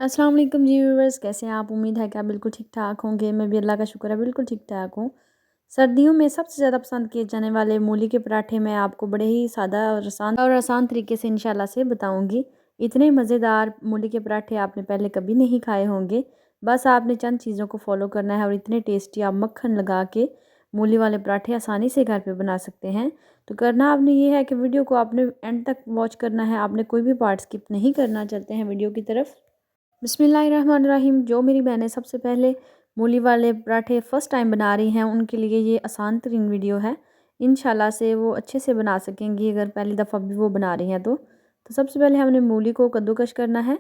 अस्सलाम वालेकुम जी व्यूअर्स, कैसे हैं आप। उम्मीद है कि आप बिल्कुल ठीक ठाक होंगे। मैं भी अल्लाह का शुक्र है बिल्कुल ठीक ठाक हूँ। सर्दियों में सबसे ज़्यादा पसंद किए जाने वाले मूली के पराठे मैं आपको बड़े ही सादा और आसान तरीके से इंशाल्लाह से बताऊँगी। इतने मज़ेदार मूली के पराठे आपने पहले कभी नहीं खाए होंगे। बस आपने चंद चीज़ों को फॉलो करना है और इतने टेस्टी आप मक्खन लगा के मूली वाले पराठे आसानी से घर पे बना सकते हैं। तो करना आपने ये है कि वीडियो को आपने एंड तक वॉच करना है। आपने कोई भी पार्ट स्किप नहीं करना। चलते हैं वीडियो की तरफ। बिस्मिल्लाहिर्रहमानिर्रहीम। जो मेरी बहनें सबसे पहले मूली वाले पराठे फ़र्स्ट टाइम बना रही हैं उनके लिए ये आसान तरीन वीडियो है। इंशाल्लाह से वो अच्छे से बना सकेंगी अगर पहली दफ़ा भी वो बना रही हैं तो सबसे पहले हमने मूली को कद्दूकश करना है।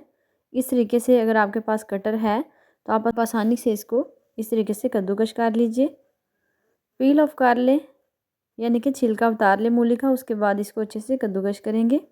इस तरीके से अगर आपके पास कटर है तो आप आसानी से इसको इस तरीके से कद्दूकश कर लीजिए। पील ऑफ कर लें, यानी कि छिलका उतार लें मूली का। उसके बाद इसको अच्छे से कद्दूकश करेंगे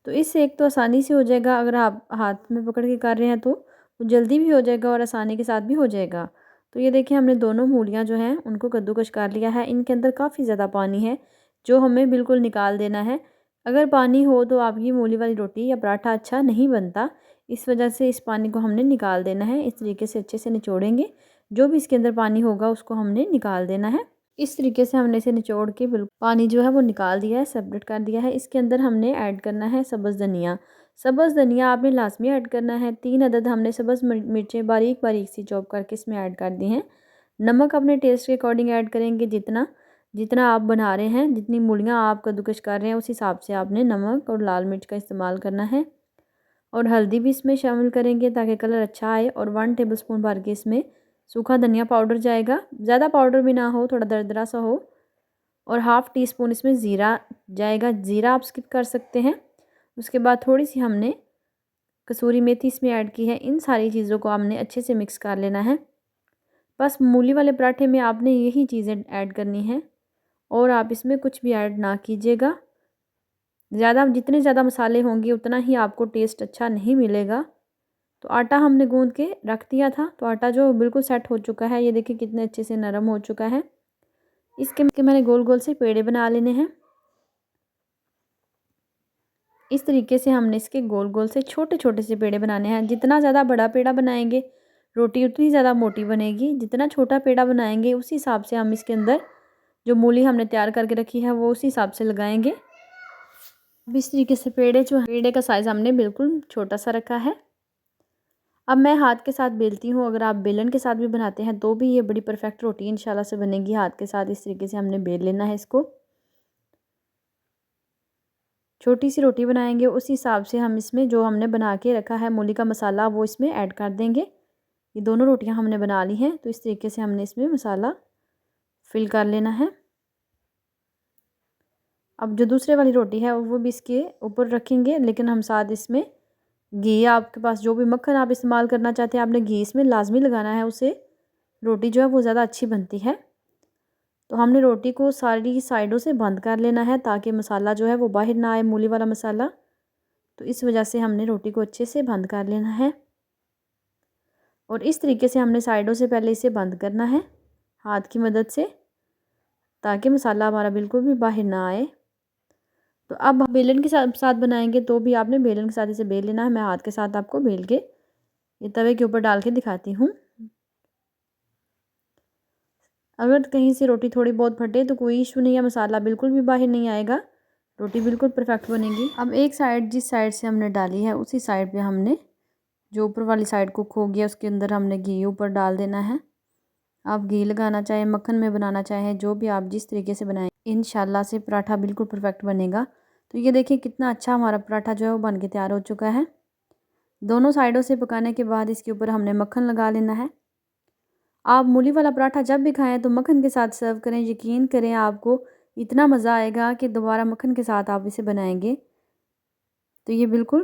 तो इससे एक तो आसानी से हो जाएगा। अगर आप हाथ में पकड़ के कर रहे हैं तो जल्दी भी हो जाएगा और आसानी के साथ भी हो जाएगा। तो ये देखिए हमने दोनों मूलियाँ जो हैं उनको कद्दूकश कर लिया है। इनके अंदर काफ़ी ज़्यादा पानी है जो हमें बिल्कुल निकाल देना है। अगर पानी हो तो आपकी मूली वाली रोटी या पराठा अच्छा नहीं बनता। इस वजह से इस पानी को हमने निकाल देना है। इस तरीके से अच्छे से निचोड़ेंगे। जो भी इसके अंदर पानी होगा उसको हमने निकाल देना है। इस तरीके से हमने इसे निचोड़ के बिल्कुल पानी जो है वो निकाल दिया है, सेपरेट कर दिया है। इसके अंदर हमने ऐड करना है सब्ज़ धनिया। सब्ज़ धनिया आपने लाजमी ऐड करना है। 3 अदद हमने सब्ज़ मिर्चें बारीक बारीक सी चॉप करके इसमें ऐड कर दी हैं। नमक अपने टेस्ट के अकॉर्डिंग ऐड करेंगे। जितना जितना आप बना रहे हैं, जितनी मूलियाँ आप कद्दूकश कर रहे हैं उस हिसाब से आपने नमक और लाल मिर्च का इस्तेमाल करना है। और हल्दी भी इसमें शामिल करेंगे ताकि कलर अच्छा आए। और 1 टेबलस्पून भर के इसमें सूखा धनिया पाउडर जाएगा। ज़्यादा पाउडर भी ना हो, थोड़ा दरदरा सा हो। और हाफ़ टी स्पून इसमें ज़ीरा जाएगा। ज़ीरा आप स्किप कर सकते हैं। उसके बाद थोड़ी सी हमने कसूरी मेथी इसमें ऐड की है। इन सारी चीज़ों को हमने अच्छे से मिक्स कर लेना है। बस मूली वाले पराठे में आपने यही चीज़ें ऐड करनी हैं और आप इसमें कुछ भी ऐड ना कीजिएगा। जितने ज़्यादा मसाले होंगे उतना ही आपको टेस्ट अच्छा नहीं मिलेगा। तो आटा हमने गूँध के रख दिया था तो आटा जो बिल्कुल सेट हो चुका है। ये देखिए कितने अच्छे से नरम हो चुका है। इसके मैंने गोल गोल से पेड़े बना लेने हैं। इस तरीके से हमने इसके गोल गोल से छोटे छोटे से पेड़े बनाने हैं। जितना ज़्यादा बड़ा पेड़ा बनाएंगे रोटी उतनी ज़्यादा मोटी बनेगी। जितना छोटा पेड़ा बनाएंगे उसी हिसाब से हम इसके अंदर जो मूली हमने तैयार करके रखी है वो उसी हिसाब से लगाएंगे। अब इस तरीके से पेड़े का साइज़ हमने बिल्कुल छोटा सा रखा है। अब मैं हाथ के साथ बेलती हूँ। अगर आप बेलन के साथ भी बनाते हैं तो भी ये बड़ी परफेक्ट रोटी इंशाल्लाह से बनेगी। हाथ के साथ इस तरीके से हमने बेल लेना है इसको। छोटी सी रोटी बनाएंगे उस हिसाब से हम इसमें जो हमने बना के रखा है मूली का मसाला वो इसमें ऐड कर देंगे। ये दोनों रोटियां हमने बना ली हैं तो इस तरीके से हमने इसमें मसाला फिल कर लेना है। अब जो दूसरे वाली रोटी है वो भी इसके ऊपर रखेंगे, लेकिन हम साथ इसमें घी, आपके पास जो भी मक्खन आप इस्तेमाल करना चाहते हैं आपने घी इसमें लाजमी लगाना है। उससे रोटी जो है वो ज़्यादा अच्छी बनती है। तो हमने रोटी को सारी साइडों से बंद कर लेना है ताकि मसाला जो है वो बाहर ना आए, मूली वाला मसाला। तो इस वजह से हमने रोटी को अच्छे से बंद कर लेना है। और इस तरीके से हमने साइडों से पहले इसे बंद करना है हाथ की मदद से, ताकि मसाला हमारा बिल्कुल भी बाहर ना आए। तो अब बेलन के साथ बनाएंगे तो भी आपने बेलन के साथ इसे बेल लेना है। मैं हाथ के साथ आपको बेल के ये तवे के ऊपर डाल के दिखाती हूँ। अगर कहीं से रोटी थोड़ी बहुत फटे तो कोई इशू नहीं है, मसाला बिल्कुल भी बाहर नहीं आएगा, रोटी बिल्कुल परफेक्ट बनेगी। अब एक साइड जिस साइड से हमने डाली है उसी साइड पे हमने जो ऊपर वाली साइड कुक हो गया उसके अंदर हमने घी ऊपर डाल देना है। आप घी लगाना चाहें, मक्खन में बनाना चाहें, जो भी आप जिस तरीके से बनाएं, इंशाल्लाह से पराठा बिल्कुल परफेक्ट बनेगा। तो ये देखिए कितना अच्छा हमारा पराठा जो है वो बन के तैयार हो चुका है। दोनों साइडों से पकाने के बाद इसके ऊपर हमने मक्खन लगा लेना है। आप मूली वाला पराठा जब भी खाएं तो मक्खन के साथ सर्व करें। यकीन करें आपको इतना मज़ा आएगा कि दोबारा मक्खन के साथ आप इसे बनाएंगे तो ये बिल्कुल